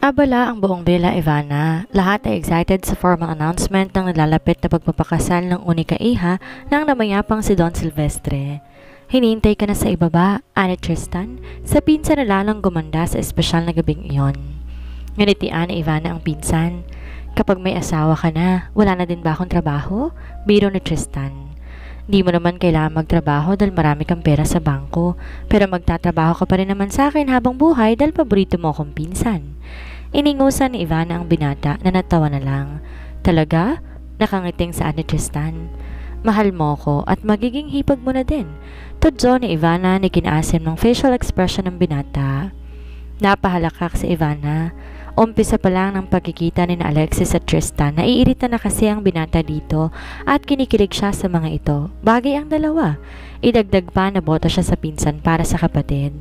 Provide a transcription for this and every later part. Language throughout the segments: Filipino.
Abala ang buong Villa Ivana. Lahat ay excited sa formal announcement ng nalalapit na pagpapakasal ng unika iha ng namayapang si Don Silvestre. Hinihintay ka na sa ibaba, ani Tristan, sa pinsan na lalang gumanda sa espesyal na gabing iyon. Nganitian ni Ivana ang pinsan. Kapag may asawa ka na, wala na din ba akong trabaho? Biro ni Tristan. Di mo naman kailangan magtrabaho dahil marami kang pera sa bangko, pero magtatrabaho ka pa rin naman sa akin habang buhay dahil paborito mo akong pinsan. Iningusan ni Ivana ang binata na natawa na lang. Talaga? Nakangiting sa ni Tristan. Mahal mo ko at magiging hipag mo na din. Tudyo ni Ivana ni kinaasim ng facial expression ng binata. Napahalakak si Ivana. Umpisa pa lang ng pagkikita ni Alexis at Tristan, naiirita na kasi ang binata dito at kinikilig siya sa mga ito. Bagay ang dalawa. Idagdag pa na boto siya sa pinsan para sa kapatid.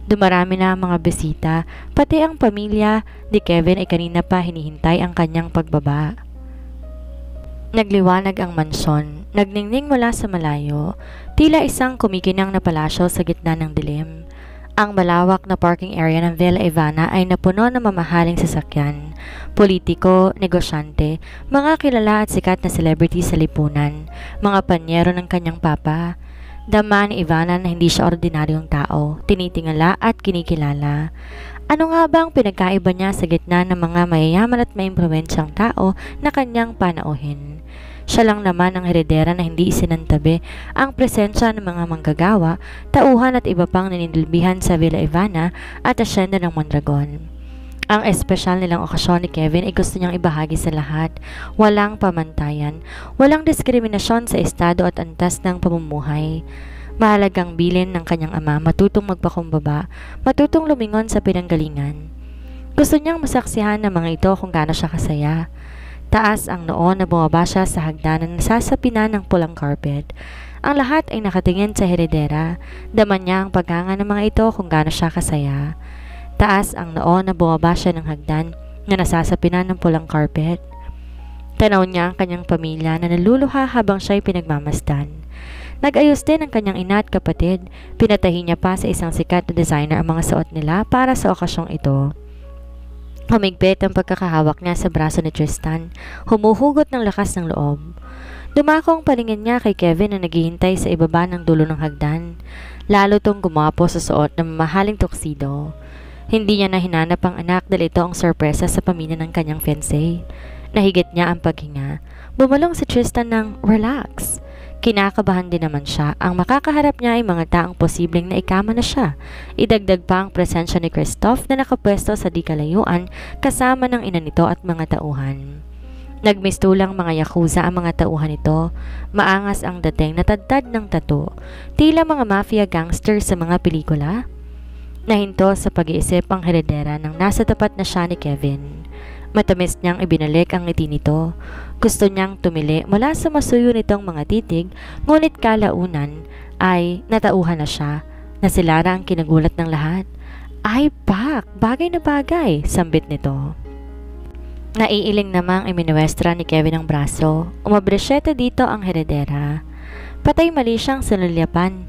Dumarami na ang mga bisita, pati ang pamilya ni Kevin ay kanina pa hinihintay ang kanyang pagbaba. Nagliwanag ang mansyon, nagningning mula sa malayo, tila isang kumikinang na palasyo sa gitna ng dilim. Ang malawak na parking area ng Villa Ivana ay napuno ng mamahaling sasakyan, politiko, negosyante, mga kilala at sikat na celebrity sa lipunan, mga panyero ng kanyang papa. Dama ni Ivana na hindi siya ordinaryong tao, tinitingala at kinikilala. Ano nga ba ang pinagkaiba niya sa gitna ng mga mayayaman at maimpluwensyang tao na kanyang panauhin? Siya lang naman ang heredera na hindi isinantabi ang presensya ng mga manggagawa, tauhan at iba pang naninilbihan sa Villa Ivana at asyenda ng Mondragon. Ang espesyal nilang okasyon ni Kevin ay gusto niyang ibahagi sa lahat. Walang pamantayan, walang diskriminasyon sa estado at antas ng pamumuhay. Mahalagang bilin ng kanyang ama, matutong magpakumbaba, matutong lumingon sa pinanggalingan. Gusto niyang masaksihan ng mga ito kung gaano siya kasaya. Taas ang noo na bumaba siya sa hagdanan na nasasapinan ng pulang carpet. Ang lahat ay nakatingin sa heredera. Daman niya ang paghanga ng mga ito kung gaano siya kasaya. Taas ang noo na bumaba siya ng hagdan na nasasapinan ng pulang carpet. Tanaw niya ang kanyang pamilya na naluluha habang siya'y pinagmamasdan. Nag-ayos din ang kanyang ina at kapatid. Pinatahi niya pa sa isang sikat na designer ang mga suot nila para sa okasyong ito. Humigpit ang pagkakahawak niya sa braso ni Tristan, humuhugot ng lakas ng loob. Dumako ang paningin niya kay Kevin na naghihintay sa ibaba ng dulo ng hagdan. Lalo tong gumapo sa suot ng mamahaling tuxedo. Hindi niya na hinanap ang anak dahil ito ang sorpresa sa pamilya ng kanyang fiancé. Nahigit niya ang paghinga. Bumalong si Tristan ng relax. Kinakabahan din naman siya. Ang makakaharap niya ay mga taong posibleng naikama na siya. Idagdag pa ang presensya ni Christoph na nakapwesto sa di kalayuan kasama ng ina nito at mga tauhan. Nagmistulang mga yakuza ang mga tauhan nito. Maangas ang dating natadtad ng tattoo. Tila mga mafia gangster sa mga pelikula. Nahinto sa pag-iisip ang heredera nang nasa tapat na siya ni Kevin. Matamis niyang ibinalik ang ngiti nito. Gusto niyang tumili mula sa masuyo nitong mga titig, ngunit kalaunan ay natauhan na siya. Nasilara ang kinagulat ng lahat. Ay, pak! Bagay na bagay! Sambit nito. Naiiling namang iminuestra ni Kevin ang braso. Umabresyete dito ang heredera. Patay mali siyang sinulyapan.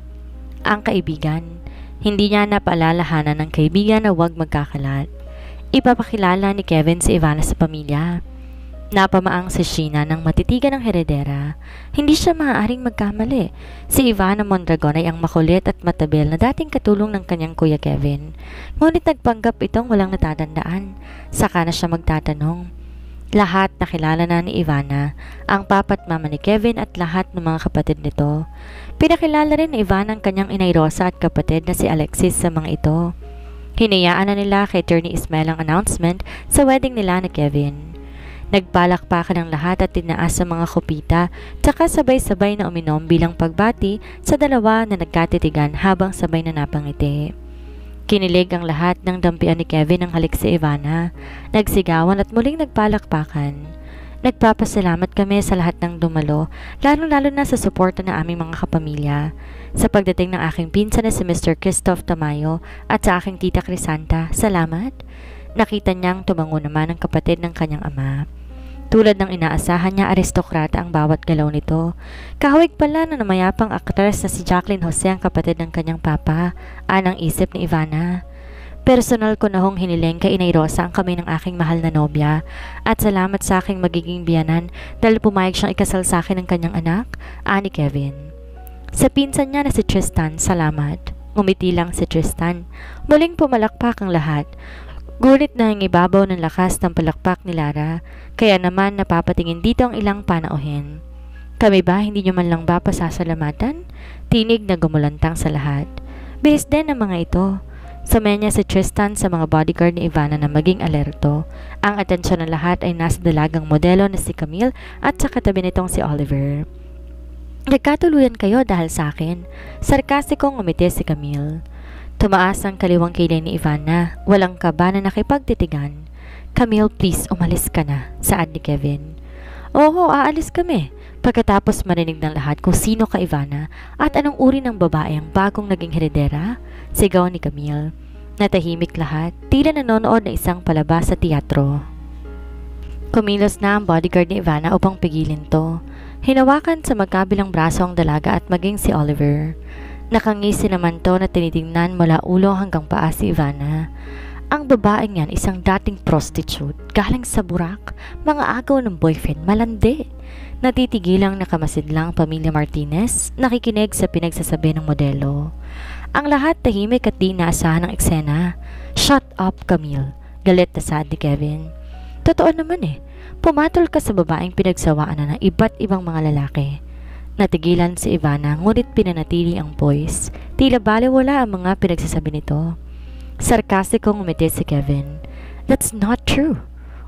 Ang kaibigan. Hindi niya napaalalahanan ng kaibigan na huwag magkakalat. Ipapakilala ni Kevin si Ivana sa pamilya. Napamaang si Sheena ng matitigan ng heredera. Hindi siya maaaring magkamali. Si Ivana Mondragon ay ang makulit at matabil na dating katulong ng kanyang kuya Kevin. Ngunit nagpanggap itong walang natatandaan. Saka na siya magtatanong. Lahat nakilala na ni Ivana, ang papa at mama ni Kevin at lahat ng mga kapatid nito. Pinakilala rin ni Ivana ang kanyang inay Rosa at kapatid na si Alexis sa mga ito. Hinayaan na nila kay Attorney Ismael ang announcement sa wedding nila ni Kevin. Nagpalakpakan ng lahat at tinaas sa mga kupita, tsaka sabay-sabay na uminom bilang pagbati sa dalawa na nagkatitigan habang sabay na napangiti. Kinilig ang lahat ng dampian ni Kevin ang halik sa Ivana. Nagsigawan at muling nagpalakpakan. Nagpapasalamat kami sa lahat ng dumalo, lalo-lalo na sa suporta ng aming mga kapamilya. Sa pagdating ng aking pinsan na si Mr. Christoph Tamayo at sa aking tita Crisanta, salamat. Nakita niyang tumango naman ang kapatid ng kanyang ama. Tulad ng inaasahan niya, aristokrata ang bawat galaw nito. Kahawig pala na namayapang aktres na si Jacqueline Jose ang kapatid ng kanyang papa, anang isip ni Ivana. Personal ko na hong hiniling kay Inay Rosa ang kamay ng aking mahal na nobya at salamat sa aking magiging biyanan dahil pumayag siyang ikasal sa akin ng kanyang anak, ani Kevin. Sa pinsan niya na si Tristan, salamat. Ngumiti lang si Tristan. Muling pumalakpak ang lahat. Gulit na ibabaw ng lakas ng palakpak ni Lara, kaya naman napapatingin dito ang ilang panauhin. Kami ba hindi nyo man lang ba pasasalamatan? Tinig na gumulantang sa lahat. Bihis din ang mga ito. Samanya si Tristan sa mga bodyguard ni Ivana na maging alerto. Ang atensyon ng lahat ay nasa dalagang modelo na si Camille at sa katabi nitong si Oliver. Nagkatuluyan kayo dahil sa akin. Sarkastikong ngumiti si Camille. Tumaas ang kaliwang kilay ni Ivana. Walang kaba na nakipagtitigan. Camille, please umalis ka na, saad ni Kevin. Oo, aalis kami. Pagkatapos marinig ng lahat kung sino ka Ivana at anong uri ng babae ang bagong naging heredera, sigaw ni Camille. Natahimik lahat, tila nanonood na isang palabas sa teatro. Kumilos na ang bodyguard ni Ivana upang pigilin to. Hinawakan sa magkabilang braso ang dalaga at maging si Oliver. Nakangisi naman to na tinitingnan mula ulo hanggang paa si Ivana. Ang babaeng yan isang dating prostitute, galing sa Burak, mga agaw ng boyfriend, malandi. Natitigilang nakamasidlang pamilya Martinez, nakikinig sa pinagsasabi ng modelo. Ang lahat tahimik at di naasahan ng eksena. Shut up, Camille, galit na saad ni Kevin. Totoo naman pumatol ka sa babaeng pinagsawaan na ng iba't ibang mga lalaki. Natigilan si Ivana ngunit pinanatili ang voice. Tila balewala ang mga pinagsasabi nito. Sarkastikong umiti si Kevin. That's not true.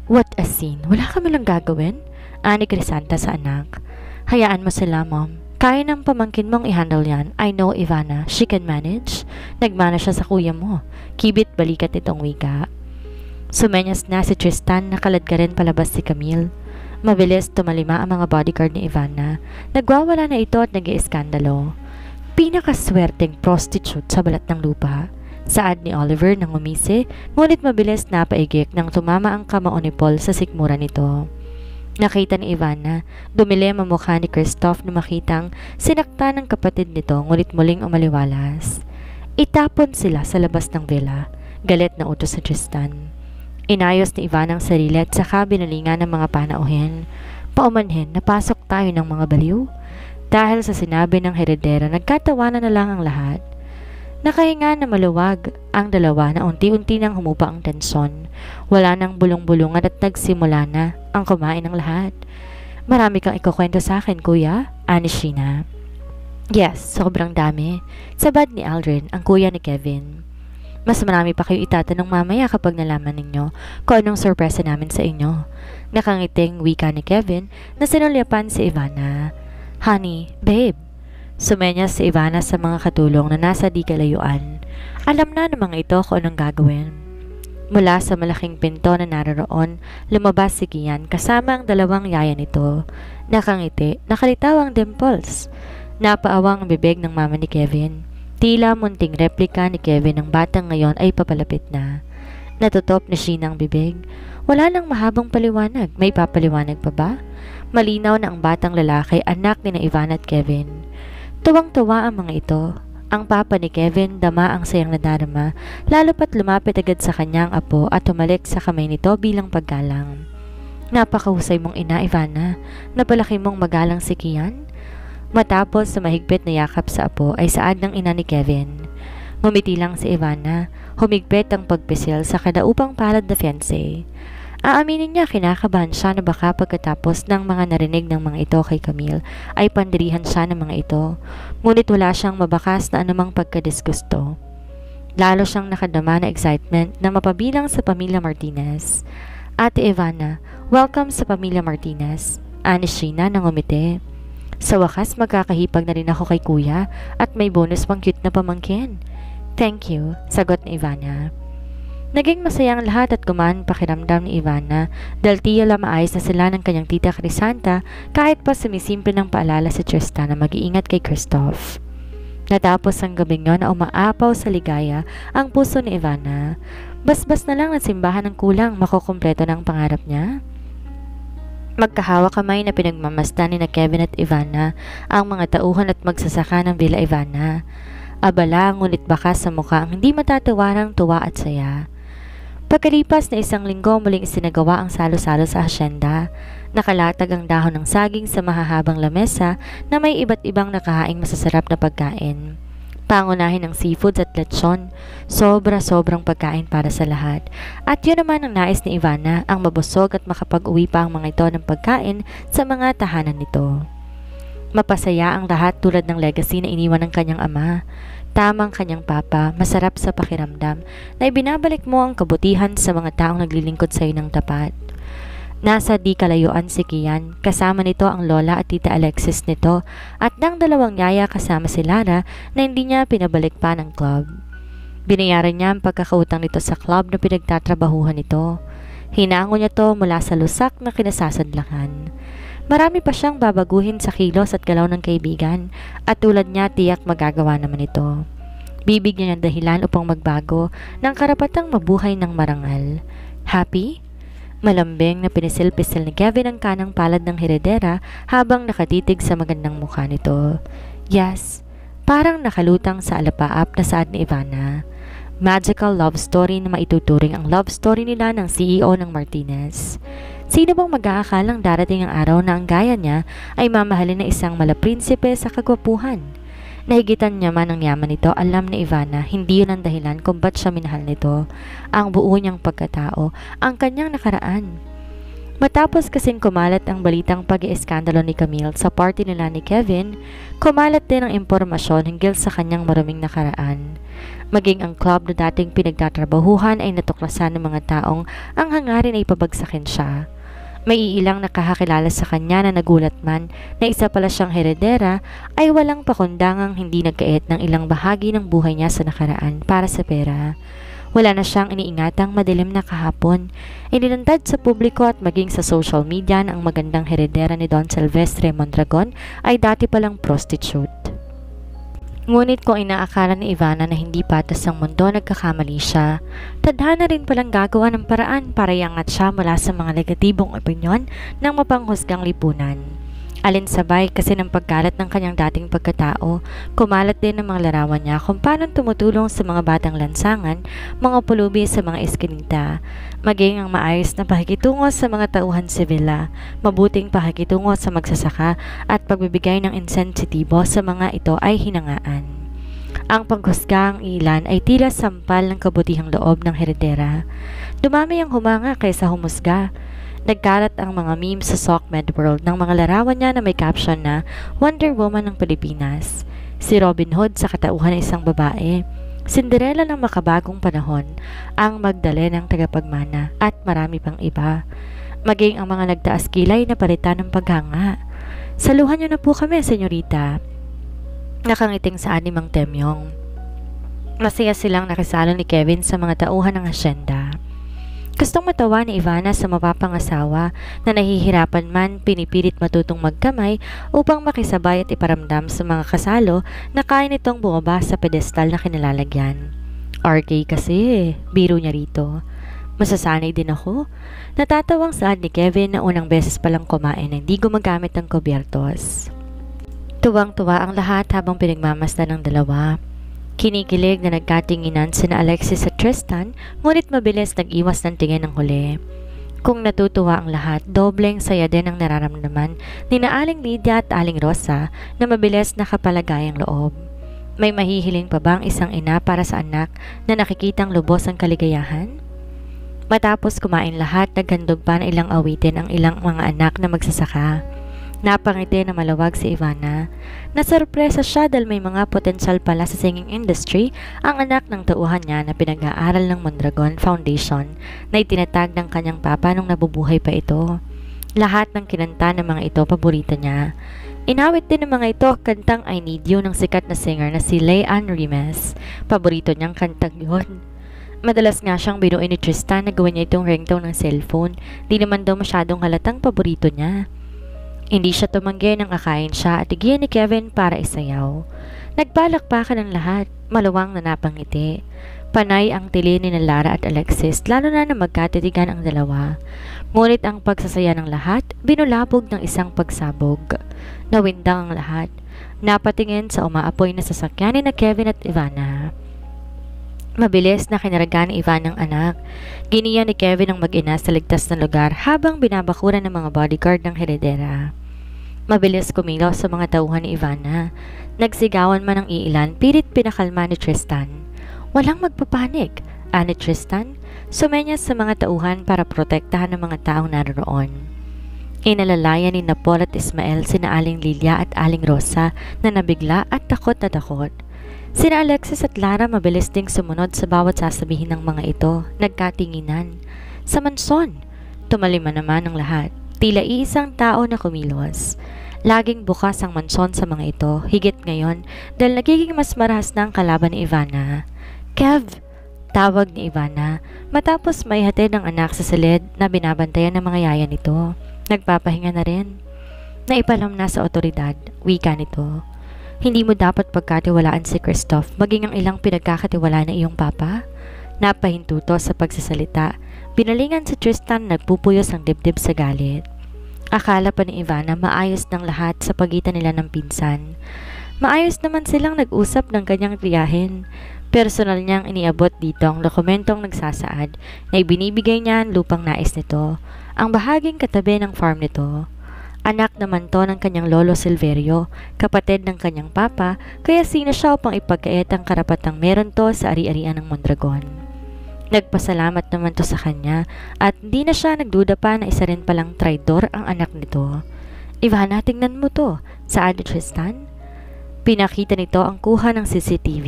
What a scene. Wala ka malang gagawin? Ani Crisanta sa anak. Hayaan mo sila, Mom. Kaya ng pamangkin mong i-handle yan. I know Ivana. She can manage. Nagmana siya sa kuya mo. Kibit balikat itong wika. Sumenyas na si Tristan, nakalad ka rin palabas si Camille. Mabilis tumalima ang mga bodyguard ni Ivana. Nagwawala na ito at nag-iiskandalo. Pinakaswerteng prostitute sa balat ng lupa. Saad ni Oliver nang umisi, ngunit mabilis napaigik nang tumama ang kamao ni Paul sa sikmura nito. Nakita ni Ivana, dumilim ang mukha ni Christoph na makitang sinakta ng kapatid nito ngunit muling umaliwalas. Itapon sila sa labas ng villa. Galit na utos sa Tristan. Inayos ni Ivana ang sarili at saka binalingan ng mga panauhin. Paumanhin, napasok tayo ng mga baliw. Dahil sa sinabi ng heredera, nagkatawanan na lang ang lahat. Nakahinga na maluwag ang dalawa na unti-unti nang humupa ang tensyon. Wala nang bulong-bulungan at nagsimula na ang kumain ng lahat. Marami kang ikukwento sa akin, kuya? Ani Sheena. Yes, sobrang dami. Sabad ni Aldrin, ang kuya ni Kevin. Mas marami pa kayo itatanong mamaya kapag nalaman ninyo kung anong sorpresa namin sa inyo. Nakangiting wika ni Kevin na sinulyapan si Ivana. Honey, babe. Sumenyas si Ivana sa mga katulong na nasa di kalayuan. Alam na ng mga ito kung anong gagawin. Mula sa malaking pinto na naroon, lumabas si Kian kasama ang dalawang yaya nito. Nakangiti, nakalitaw ang dimples. Napaawang ang bibig ng mama ni Kevin. Tila munting replika ni Kevin ng batang ngayon ay papalapit na. Natutop na Sheena ang bibig. Wala nang mahabang paliwanag. May papaliwanag pa ba? Malinaw na ang batang lalaki anak ni na Ivana at Kevin. Tuwang-tuwa ang mga ito. Ang papa ni Kevin dama ang sayang nadarama, lalo pat lumapit agad sa kanyang apo at tumalik sa kamay nito bilang paggalang. Napakahusay mong ina, Ivana. Napalaki mong magalang si Kian. Matapos sa mahigpit na yakap sa apo ay saad ng ina ni Kevin. Ngumiti lang si Ivana, humigpit ang pagpisil sa kadaupang palad na fiancé. Aaminin niya kinakabahan siya na baka pagkatapos ng mga narinig ng mga ito kay Camille ay pandirihan siya ng mga ito, ngunit wala siyang mabakas na anumang pagkadisgusto. Lalo siyang nakadama na excitement na mapabilang sa pamilya Martinez. Ate Ivana, welcome sa pamilya Martinez. Ani Sheena nang umiti. Sa wakas magkakahipag na rin ako kay kuya at may bonus pang cute na pamangkin. Thank you, sagot ni Ivana. Naging masaya ang lahat at gumaan pakiramdam ni Ivana dahil tila maayos na sila ng kanyang tita Crisanta kahit pa sumisimple ng paalala si Tristan na mag-iingat kay Christoph. Natapos ang gabing yon na umaapaw sa ligaya ang puso ni Ivana. Basbas na lang ang simbahan ng kulang makukumpleto ng pangarap niya. Magkahawak kamay na pinagmamasdan ni na Kevin at Ivana ang mga tauhan at magsasaka ng Villa Ivana. Abala ngunit bakas sa mukha ang hindi matatawarang tuwa at saya. Pagkalipas na 1 linggo muling isinagawa ang salo-salo sa asyenda. Nakalatag ang dahon ng saging sa mahahabang lamesa na may iba't ibang nakahaing masasarap na pagkain. Pangunahin ang seafoods at lechon, sobra-sobrang pagkain para sa lahat. At yun naman ang nais ni Ivana, ang mabusog at makapag-uwi pa ang mga ito ng pagkain sa mga tahanan nito. Mapasaya ang lahat tulad ng legacy na iniwan ng kanyang ama. Tamang kanyang papa, masarap sa pakiramdam na ibinabalik mo ang kabutihan sa mga taong naglilingkod sa iyo ng tapat. Nasa di kalayuan si Kian, kasama nito ang lola at tita Alexis nito at ng 2 yaya kasama si Lara na hindi niya pinabalik pa ng club. Binayaran niya ang pagkakautang nito sa club na pinagtatrabahuhan nito. Hinango niya to mula sa lusak na kinasasadlakan. Marami pa siyang babaguhin sa kilos at galaw ng kaibigan at tulad niya tiyak magagawa naman ito. Bibigyan niya dahilan upang magbago ng karapatang mabuhay ng marangal. Happy? Malambing na pinisil-pisil ni Kevin ang kanang palad ng heredera habang nakatitig sa magandang mukha nito. Yes, parang nakalutang sa alapaap na saad ni Ivana. Magical love story na maituturing ang love story nila ng CEO ng Martinez. Sino bang mag-aakalang darating ang araw na ang gaya niya ay mamahalin na isang malaprinsipe sa kagwapuhan? Nahigitan niya man ang yaman nito, alam ni Ivana, hindi yun ang dahilan kung ba't siya minahal nito. Ang buo niyang pagkatao, ang kanyang nakaraan. Matapos kasing kumalat ang balitang pag-ieskandalo ni Camille sa party nila ni Kevin, kumalat din ang impormasyon hinggil sa kanyang maruming nakaraan. Maging ang club na dating pinagtatrabahuhan ay natuklasan ng mga taong ang hangarin ay pabagsakin siya. May iilang nakakakilala sa kanya na nagulat man na isa pala siyang heredera ay walang pakundangang hindi nagkait ng ilang bahagi ng buhay niya sa nakaraan para sa pera. Wala na siyang iniingatang madilim na kahapon. Inilantad sa publiko at maging sa social media na ang magandang heredera ni Don Silvestre Mondragon ay dati palang prostitute. Ngunit kung inaakala ni Ivana na hindi patas ang mundo, nagkakamali siya. Tadhana rin palang gagawa ng paraan para iangat siya mula sa mga negatibong opinyon ng mapanghusgang lipunan. Alinsabay kasi ng pagkalat ng kanyang dating pagkatao, kumalat din ng mga larawan niya kung paano tumutulong sa mga batang lansangan, mga pulubi sa mga eskinita, maging ang maayos na pakikitungo sa mga tauhan sibila, mabuting pakikitungo sa magsasaka at pagbibigay ng insensitibo sa mga ito ay hinangaan. Ang paghusga ang ilan ay tila sampal ng kabutihang loob ng heredera. Dumami ang humanga kaysa humusga. Nagkalat ang mga memes sa SOCMED World ng mga larawan niya na may caption na Wonder Woman ng Pilipinas, si Robin Hood sa katauhan ng isang babae, Cinderella ng makabagong panahon, ang Magdalena ng tagapagmana at marami pang iba. Maging ang mga nagtaas kilay na palitan ng paghanga. Saluhan niyo na po kami, senyorita. Nakangiting sa animang Temyong. Masaya silang nakisalo ni Kevin sa mga tauhan ng asyenda. Gustong matawa ni Ivana sa mapapangasawa na nahihirapan man pinipilit matutong magkamay upang makisabay at iparamdam sa mga kasalo na kaya nitong bumaba sa pedestal na kinalalagyan. RK kasi, biro niya rito. Masasanay din ako. Natatawang saad ni Kevin na unang beses palang kumain na hindi gumagamit ng kubyertos. Tuwang-tuwa ang lahat habang pinagmamasdan ng dalawa. Kinikilig na nagkatinginan sina Alexis at Tristan, ngunit mabilis nag-iwas ng tingin ng huli. Kung natutuwa ang lahat, dobleng saya din ang nararamdaman ni na Aling Lydia at Aling Rosa na mabilis nakapalagay ang loob. May mahihiling pa bang isang ina para sa anak na nakikitang lubos ang kaligayahan? Matapos kumain lahat, naghandog pa ng ilang awitin ang ilang mga anak na magsasaka. Napangiti na malawag si Ivana. Nasurpresa siya dahil may mga potensyal pala sa singing industry ang anak ng tauhan niya na pinag-aaral ng Mondragon Foundation na itinatag ng kanyang papa nung nabubuhay pa ito. Lahat ng kinanta ng mga ito paborito niya. Inawit din ng mga ito kantang I Need You ng sikat na singer na si Leanne Rimes. Paborito niyang kantang yun. Madalas nga siyang binuin ni Tristan na gawin niya itong ringtone ng cellphone. Di naman daw masyadong halatang paborito niya. Hindi siya tumanggi nang akayin siya at igiyan ni Kevin para isayaw. Nagpalakpakan ng lahat, maluwang na napangiti. Panay ang tili ni Lara at Alexis, lalo na magkatitigan ang dalawa. Ngunit ang pagsasaya ng lahat, binulabog ng isang pagsabog. Nawindang ang lahat. Napatingin sa umaapoy na sasakyan ni na Kevin at Ivana. Mabilis na kinaraga ni Ivana ang anak. Giniya ni Kevin ang mag-ina sa ligtas na lugar habang binabakuran ng mga bodyguard ng heredera. Mabilis kumilaw sa mga tauhan ni Ivana. Nagsigawan man ang iilan, pilit pinakalma ni Tristan. Walang magpapanik, ani Tristan. Sumenyas sa mga tauhan para protektahan ng mga taong naroon. Inalalayan ni Paul at Ismael sina Aling Lilia at Aling Rosa na nabigla at takot na takot. Sina Alexis at Lara mabilis ding sumunod sa bawat sasabihin ng mga ito, nagkatinginan. Sa manson, tumalima naman ang lahat, tila iisang tao na kumilos. Laging bukas ang manson sa mga ito, higit ngayon dahil nagiging mas marahas na ang kalaban ni Ivana. Kev! Tawag ni Ivana matapos may hatid ng anak sa silid na binabantayan ng mga yaya nito. Nagpapahinga na rin. Naipalam na sa otoridad, wika nito. Hindi mo dapat pagkatiwalaan si Christoph maging ang ilang pinagkakatiwala na iyong papa? Napahintuto sa pagsasalita. Binalingan si Tristan nagpupuyos ang dibdib sa galit. Akala pa ni Ivana maayos ng lahat sa pagitan nila ng pinsan. Maayos naman silang nag-usap ng kanyang tiyahin. Personal niyang iniabot dito ang dokumentong nagsasaad na ibinibigay niya ang lupang nais nito, ang bahaging katabi ng farm nito. Anak naman to ng kanyang lolo Silverio, kapatid ng kanyang papa, kaya sino siya upang ipagkait ang karapatang meron to sa ari-arian ng Mondragon. Nagpasalamat naman to sa kanya at hindi na siya nagduda pa na isa rin palang traidor ang anak nito. Ivana, tingnan mo to, saan ni Tristan? Pinakita nito ang kuha ng CCTV.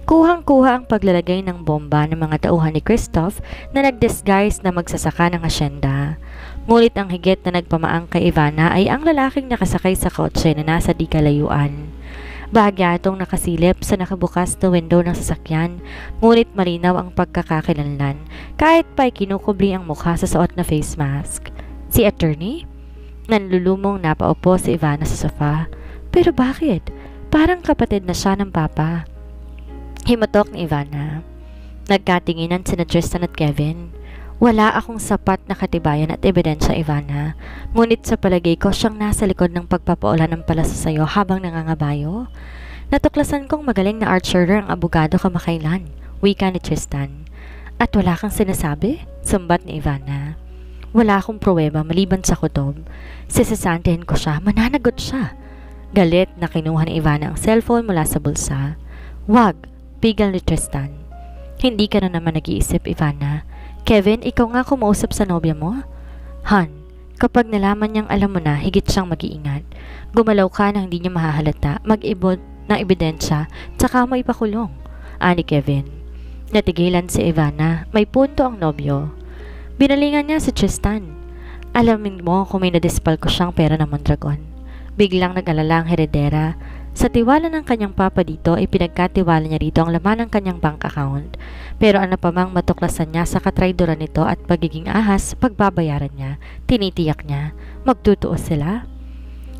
Kuhang-kuha ang paglalagay ng bomba ng mga tauhan ni Christoph na nag-disguise na magsasaka ng asyenda. Ngunit ang higit na nagpamaang kay Ivana ay ang lalaking nakasakay sa kotse na nasa di kalayuan. Bahagya itong nakasilip sa nakabukas na window ng sasakyan, ngunit malinaw ang pagkakakilanlan kahit pa'y kinukubli ang mukha sa suot na face mask. Si attorney? Nanlulumong napaupo si Ivana sa sofa. Pero bakit? Parang kapatid na siya ng papa. Himutok ni Ivana. Nagkatinginan sina Tristan at Kevin. Wala akong sapat na katibayan at ebidensya, Ivana. Ngunit sa palagay ko siyang nasa likod ng pagpapaulan ng palasa sa'yo habang nangangabayo. Natuklasan kong magaling na archerer ang abogado kamakailan, wika ni Tristan. At wala kang sinasabi? Sumbat ni Ivana. Wala akong pruweba maliban sa kutob. Sisasantihin ko siya, mananagot siya. Galit na kinuha ni Ivana ang cellphone mula sa bulsa. Wag! Pigal ni Tristan. Hindi ka na naman nag-iisip, Ivana. Kevin, ikaw nga kumausap sa nobya mo? Han, kapag nalaman niyang alam mo na, higit siyang mag-iingat. Gumalaw ka na hindi niya mahahalata, mag-ibod ng ebidensya, tsaka mo ipakulong. Ani Kevin. Natigilan si Ivana. May punto ang nobyo. Binalingan niya si Tristan. Alamin mo kung may nadispal ko siyang pera ng Mondragon. Biglang nag-alala ang heredera. Sa tiwala ng kanyang papa dito ay pinagkatiwala niya rito ang laman ng kanyang bank account. Pero ano pa mang matuklasan niya sa katraidoran nito at pagiging ahas, pagbabayaran niya, tinitiyak niya, magtutuos sila.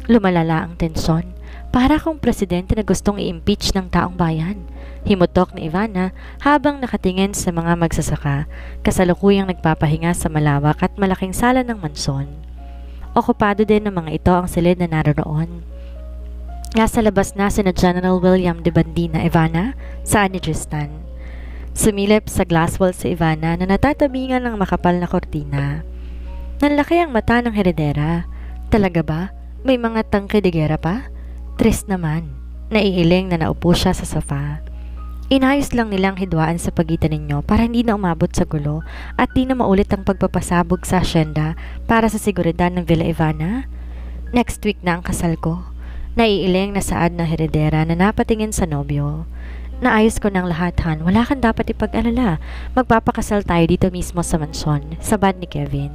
Lumalala ang tensyon, para kung presidente na gustong i-impeach ng taong bayan. Himutok ni Ivana habang nakatingin sa mga magsasaka, kasalukuyang nagpapahinga sa malawak at malaking sala ng manson. Okupado din ng mga ito ang silid na naroon. Nasa labas na sina General William de Bandina, Ivana, saan ni Tristan. Sumilip sa glass wall si Ivana na natatabingan ng makapal na kortina. Nanlaki ang mata ng heredera. Talaga ba? May mga tangke de gera pa? Trist naman. Naiiling na naupo siya sa sofa. Inayos lang nilang hidwaan sa pagitan ninyo para hindi na umabot sa gulo at di na maulit ang pagpapasabog sa asyenda para sa seguridad ng Villa Ivana. Next week na ang kasal ko. Naiiling na saad ng heredera na napatingin sa nobyo. Naayos ko ng lahat, Han. Wala kang dapat ipag-alala. Magpapakasal tayo dito mismo sa mansyon, sabad ni Kevin.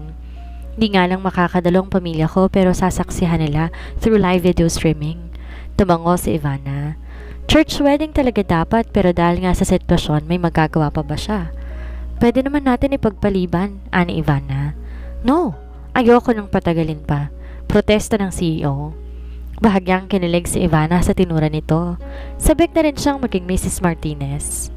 Di nga lang makakadalong pamilya ko pero sasaksihan nila through live video streaming. Tumango si Ivana. Church wedding talaga dapat pero dahil nga sa sitwasyon may magagawa pa ba siya? Pwede naman natin ipagpaliban, ani Ivana. No, ayoko nang patagalin pa. Protesta ng CEO. Bahagyang kinilig si Ivana sa tinura nito. Sabik na rin siyang maging Mrs. Martinez.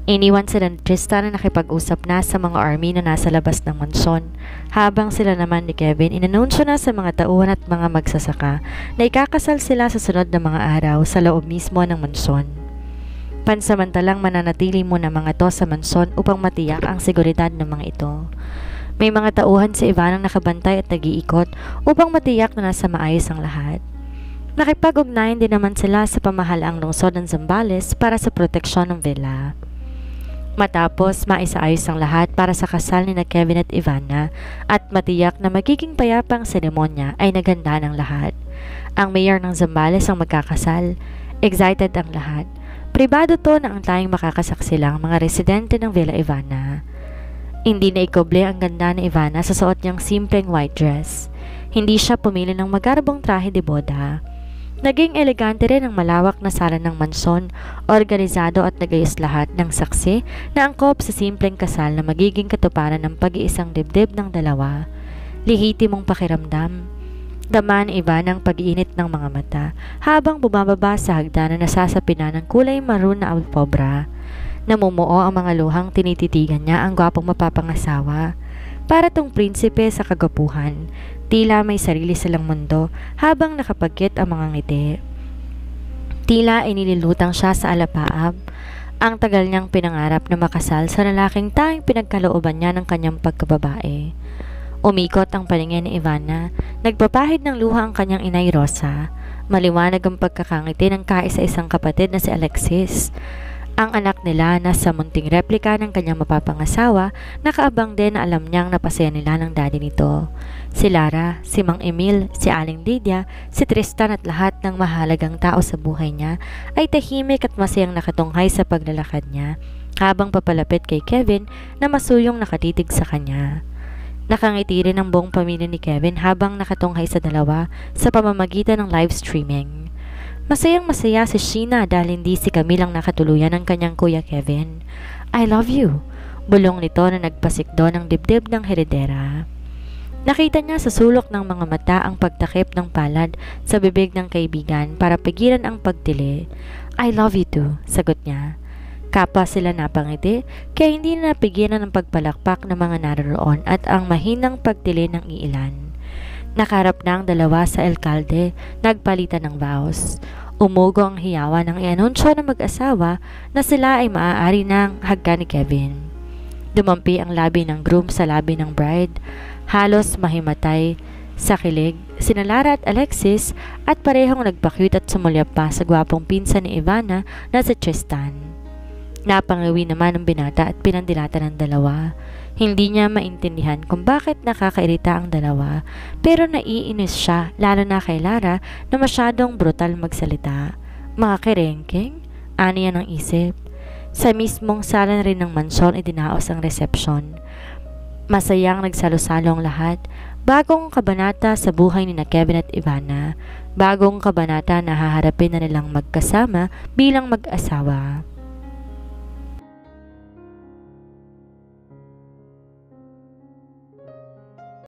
Iniwan sila ni Tristan na nakipag-usap na sa mga army na nasa labas ng mansyon, habang sila naman ni Kevin inanunsyo na sa mga tauhan at mga magsasaka na ikakasal sila sa sunod na mga araw sa loob mismo ng mansyon. Pansamantalang mananatili muna mga to sa mansyon upang matiyak ang seguridad ng mga ito. May mga tauhan si Ivana na nakabantay at nag-iikot upang matiyak na nasa maayos ang lahat. Nakipag-ugnayan din naman sila sa pamahalaang lungsod ng Zambales para sa proteksyon ng villa. Matapos maisaayos ang lahat para sa kasal ni na Kevin at Ivana at matiyak na magiging payapang seremonya ay naganda ng lahat. Ang mayor ng Zambales ang magkakasal. Excited ang lahat. Pribado to na ang tayong makakasaksi lang mga residente ng Villa Ivana. Hindi na ikoble ang ganda ni Ivana sa suot niyang simpleng white dress. Hindi siya pumili ng magarbong trahe de boda. Naging elegante rin ang malawak na sala ng mansyon, organisado at nagayos lahat ng saksi na angkop sa simpleng kasal na magiging katuparan ng pag-iisang dibdib ng dalawa. Lihitimong pakiramdam. Dama ni Ivana ang pag-iinit ng mga mata habang bumababa sa hagdanan na sasapinan ng kulay maroon na alpobra. Namumuo ang mga luhang tinititigan niya ang gwapong mapapangasawa. Para tong prinsipe sa kagapuhan, tila may sarili silang mundo habang nakapagkit ang mga ngiti. Tila inililutang siya sa alapaap. Ang tagal niyang pinangarap na makasal sa lalaking tanging pinagkalooban niya ng kanyang pagkababae. Umikot ang paningin ni Ivana. Nagpapahid ng luha ang kanyang inay Rosa. Maliwanag ang pagkakangiti ng kaisa-isang kapatid na si Alexis. Ang anak nila na sa munting replika ng kanyang mapapangasawa, nakaabang din na alam niyang napasaya nila ng daddy nito. Si Lara, si Mang Emil, si Aling Lydia, si Tristan at lahat ng mahalagang tao sa buhay niya ay tahimik at masayang nakatunghay sa paglalakad niya habang papalapit kay Kevin na masuyong nakatitig sa kanya. Nakangiti rin ang buong pamilya ni Kevin habang nakatunghay sa dalawa sa pamamagitan ng live streaming. Masayang masaya si Sheena dahil hindi si Camille ang nakatuluyan ng kanyang kuya Kevin. I love you, bulong nito na nagpasikdo ng dibdib ng heredera. Nakita niya sa sulok ng mga mata ang pagtakip ng palad sa bibig ng kaibigan para pigilan ang pagtili. I love you too, sagot niya. Kapwa sila napangiti kaya hindi na napigilan ang pagpalakpak ng mga naroon at ang mahinang pagtili ng iilan. Nakarap na ang dalawa sa alkalde, nagpalitan ng vows. Umugo ang hiyawa ng ianunsyo ng mag-asawa na sila ay maaari ng hagka ni Kevin. Dumampi ang labi ng groom sa labi ng bride, halos mahimatay sa kilig, sina Lara at Alexis at parehong nagpa-cute at sumulya pa sa gwapong pinsan ni Ivana na si Tristan. Napangawi naman ang binata at pinandilatan ng dalawa. Hindi niya maintindihan kung bakit nakakairita ang dalawa pero naiinis siya lalo na kay Lara na masyadong brutal magsalita. Mga kerengking? Ano yan ang isip? Sa mismong sala rin ng mansyon idinaos ang resepsyon. Masayang nagsalo-salo ang lahat. Bagong kabanata sa buhay ni na Kevin at Ivana. Bagong kabanata na haharapin na nilang magkasama bilang mag-asawa.